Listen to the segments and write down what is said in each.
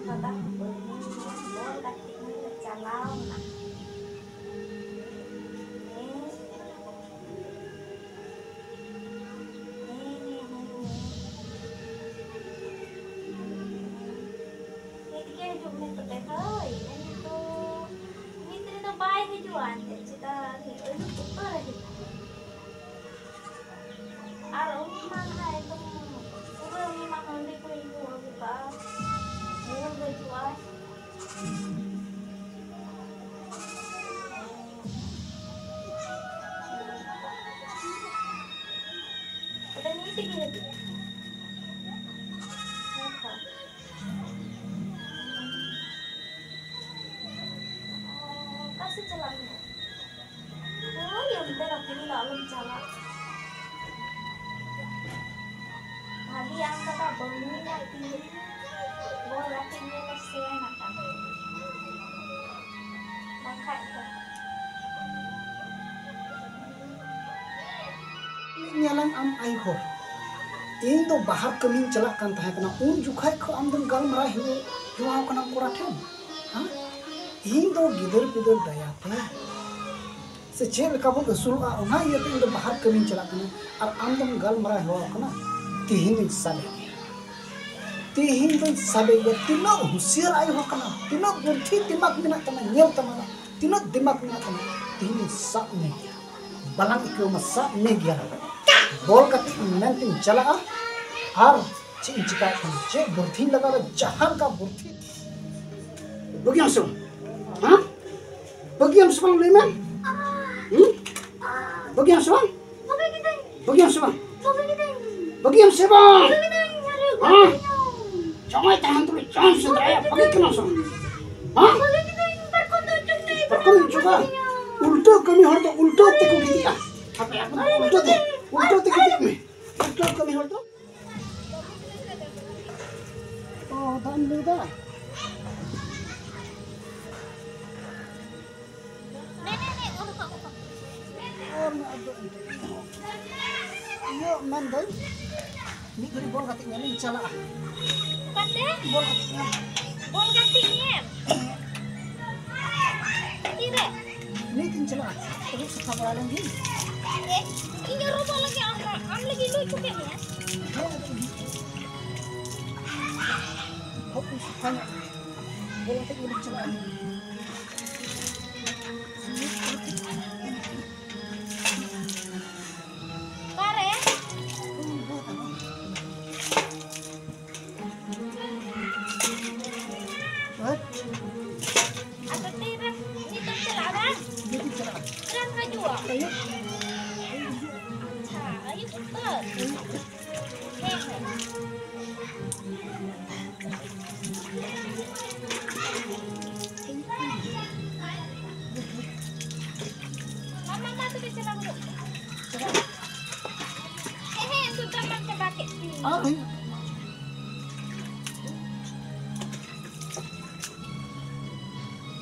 kata bol katik ni calau nak ini hidup ni terdekai ini tu baik hidupan kita ni itu super hidup arung mana itu kurang mana ni kau ibu buka murah berjual udah ni tinggal dia kasih celang oh ya bener aku ni dalam celang Hadi ang kata bangun na tinggi bola tinggi na siya na kami makai ko nyalang am ai hor ᱤᱧ ᱫᱚ ᱵᱟᱦᱟᱨ ᱠᱟᱹᱢᱤᱧ ᱪᱟᱞᱟᱜ ᱠᱟᱱ ᱛᱟᱦᱮᱸ ᱠᱟᱱᱟ ᱩᱱ ᱡᱚᱠᱷᱟᱡ ᱠᱷᱚᱱ ᱟᱢ ᱫᱚᱢ ᱜᱟᱞᱢᱟᱨᱟᱣ ᱦᱮᱣᱟᱣ ᱠᱟᱱᱟ ᱠᱚᱲᱟ ᱴᱷᱮᱱ ᱤᱧ ᱫᱚ ᱜᱤᱫᱟᱹᱨ ᱯᱤᱫᱟᱹᱨ ᱫᱟᱭᱟᱛᱮ से चेक लेका बो असुलआ ओना इयते इन बाहर कमी चला कना और आम दम गलमरा हेवा कना तिहिन साबे ये तिनो हुसियार आय हो कना तिनो बुद्धि दिमाग में तमा नेल तमा तिनो दिमाग में तमा तिहिन साब ने बलांग इको मा साब ने गया बोल का मेंटिन चला और चिका जे बुद्धि लगा जहां का बुद्धि बगियां सो हां बगियां सो ले में Bagian sebang? Bagian sebang? Bagian sebang? Hah? Jangan tahan dulu, jangan sedraya, bagi kena sebang. Hah? Perkondor juga. Ulta kami harta, ulta teku gitu ya. Apa ya? Ulta teku gitu me. Ulta kami harta. Oh, dan muda. Yo mandai ni gari bol katiknya ni cala kate bol katiknya tidak ni tin cala terus sama lagi ini rumah lagi am lagi lucu kan ya hobi supaya bol katiknya ni cala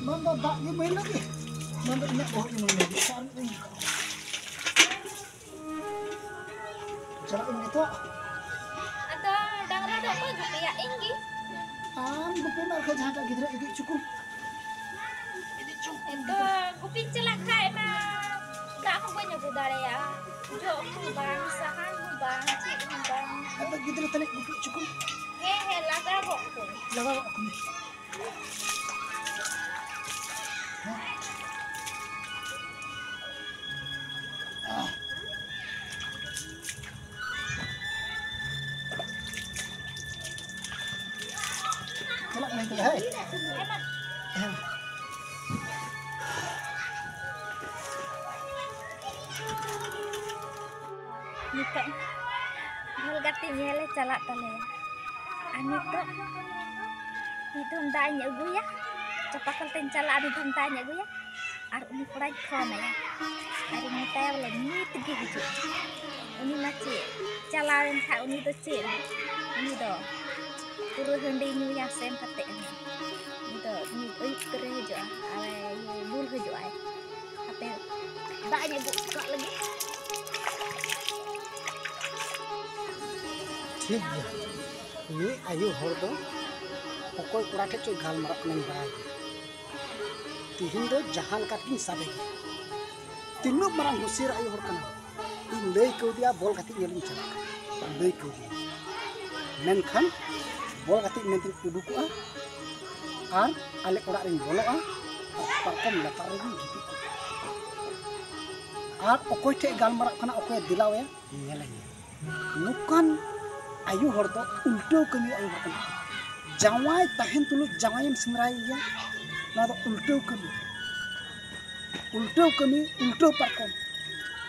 Manda dak ni main lagi. Manda nak bawa ni main lagi. Saan ni? Cara ini tu. Atau dangra dak apa gupi ya inggi. Gupi nak kerja tak gidra ini cukup. Itu gupi celak kai mah. Dak aku banyak budaya ya. Jo bang sahan bang cik bang. Apa gidra tadi gupi cukup. He laga rokku. Laga rokku. Hai. Nikan hal gatinya le calak tale. Ani to itu ndanya gue ya. Cepakal ten calak itu ndanya gue ya. Ar uni prai khona ya. Ar uni tayo le ni tigi hiju. Uni maci calawen tha uni to ci. Uni do puro hindi nyu ya sen kate ni itu ni oi tere jo ale bul jo ai tapi daknya buka lagi ठीक है ये आयु हर दो okoy kura ke coy gal marak nang barai tihin do jahan katin sabe tinu marang husir ayu hor kana in lei ko dia bol katin yelim chala lei ko dia menkan bol katin mentin uduku ar ale ora ring boloa parkom latar ring gitu ar okoy te gal marak kana okoy dilaw ya nyelanya nukan ayu hor do ulto kami ayu hor kana jawai tahen tulu jawai yang senrai ya nado ulto kami ulto parkom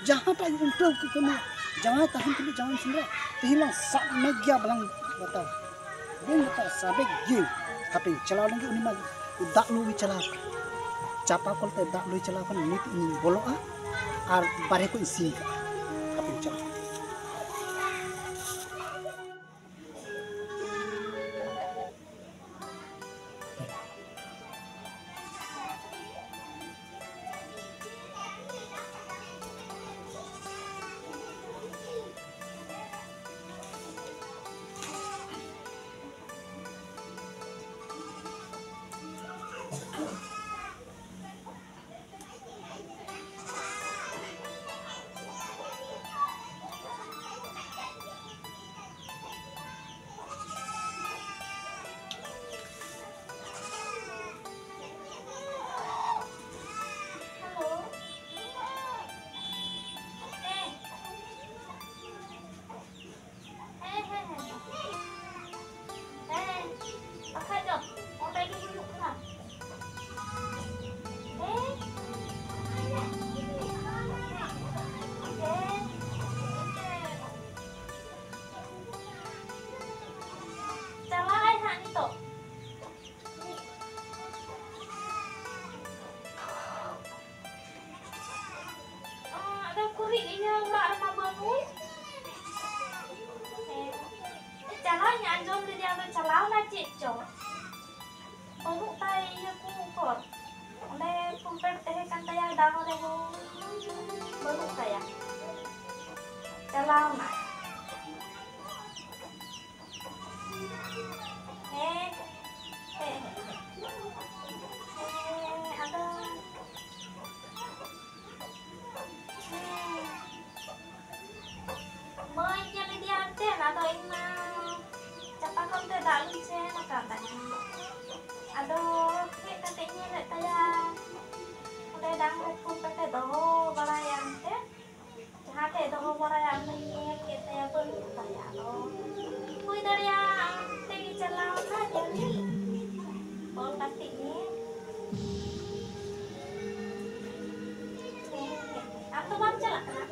jahat ayu ulto kami jawai tahen tulu jawai senrai tihilang sak megya balang batau bing batau sabek gi kaping celaw lagi uni magi dak lu celaw capa kol te dak lu celaw kan nit ini boloa ar bare ko isi kaping celaw Chalaw na cik cok. Onuk tay aku kot. Onde kumpet teh kan taya dang ore ho. Onuk taya. Chalaw na. Ada. Monya ni dia ante na do ina. Capa te dalu ce katanya. Aduh, kita tehnya lek taya. Udah dang rek kumpet te doho balayan te. Jahat te doho balayan ni kita ya belu taya lo. Kui dari yang te celaw na jadi. Bol kati ni. Atau bang celak na.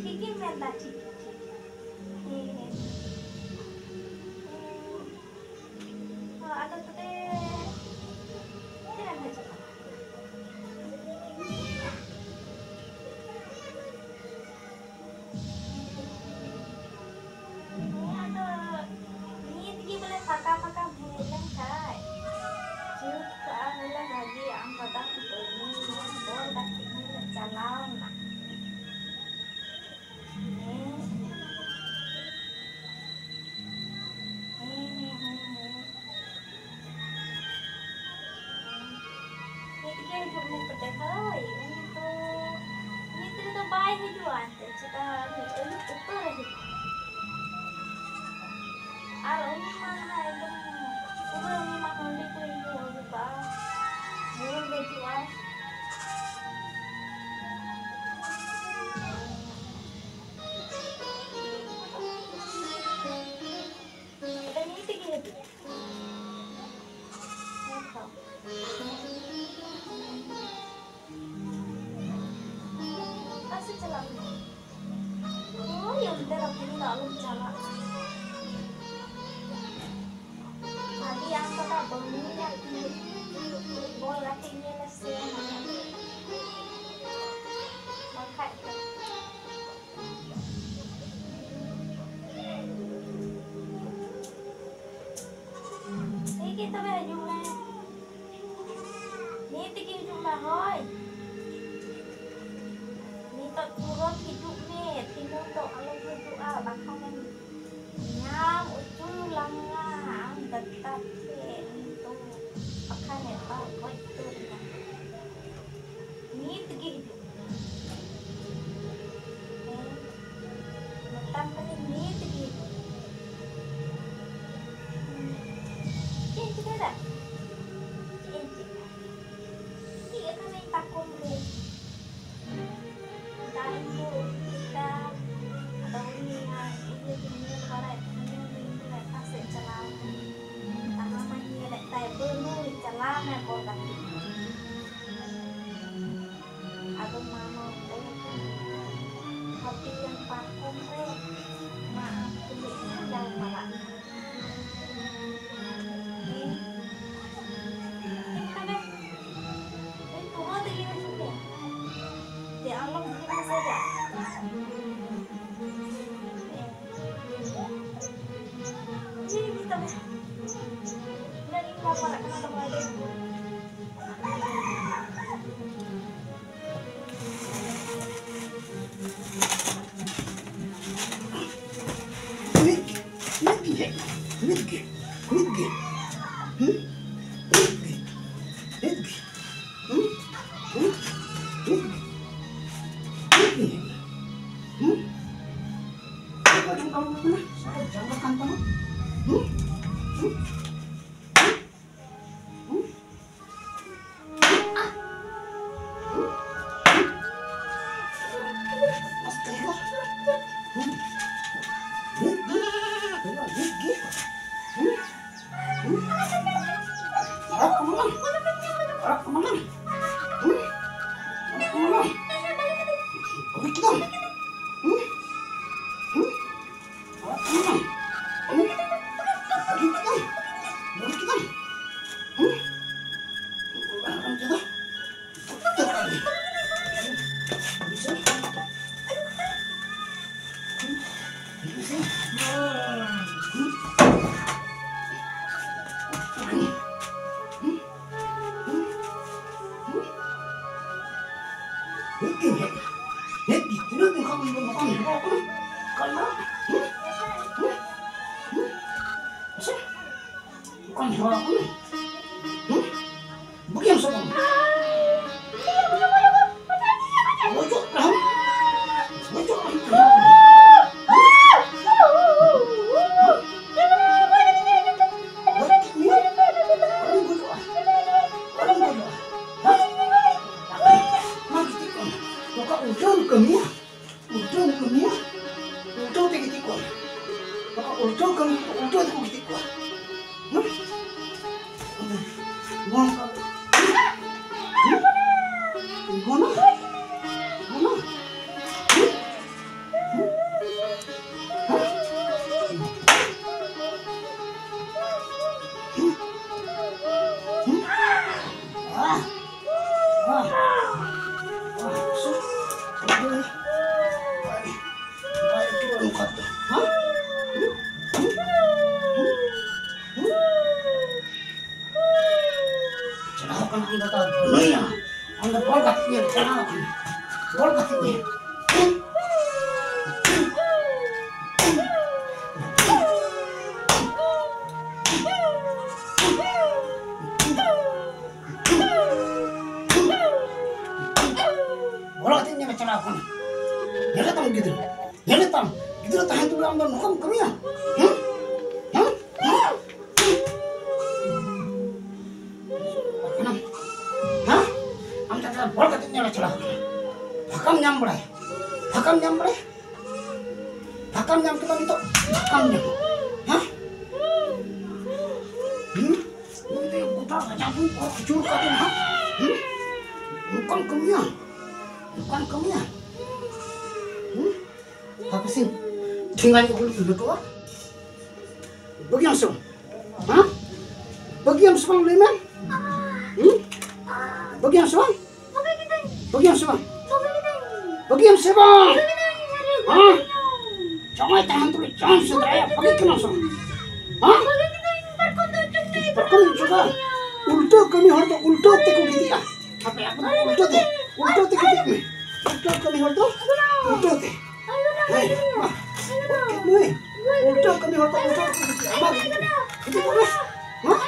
Kiki menda ciki. Ada tuh deh. Tidak macam. Ada. Ini tinggi boleh pakai bulan kai. Juga ada lagi yang pada ini bol kaki ini jalan nak. bakalan nyam utulang lang tetap itu akan apa itu ini begitu tanpa ini begitu ini kita dah ini kan yang takut deh entah itu kita atau ini lebaran ini kasih celah karena mainnya lek tay penuh celah nak botak atau mama kopi yang pakum maaf kulitnya jauh malah ini kan ini cuma begini saja di alam begini saja ini kita dari kamar kenapa lagi tinggal itu dulu bagian semua, bagian semua lemen, bagian semua, bagian semua, bagian semua, jangan tahan tuh, jangan sedaya, pakai kena semua, perkon juga, ulta kami harta ulta teku gitu ya, apa ulta teh gitu nih, ulta kami harta ulta teh. Hei, mah. Oke, nih. Udah kami hotel udah. Aman. Itu boleh. Hah?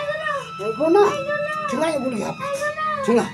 Ayo, guna. Tinggal ya boleh apa? Tinggal.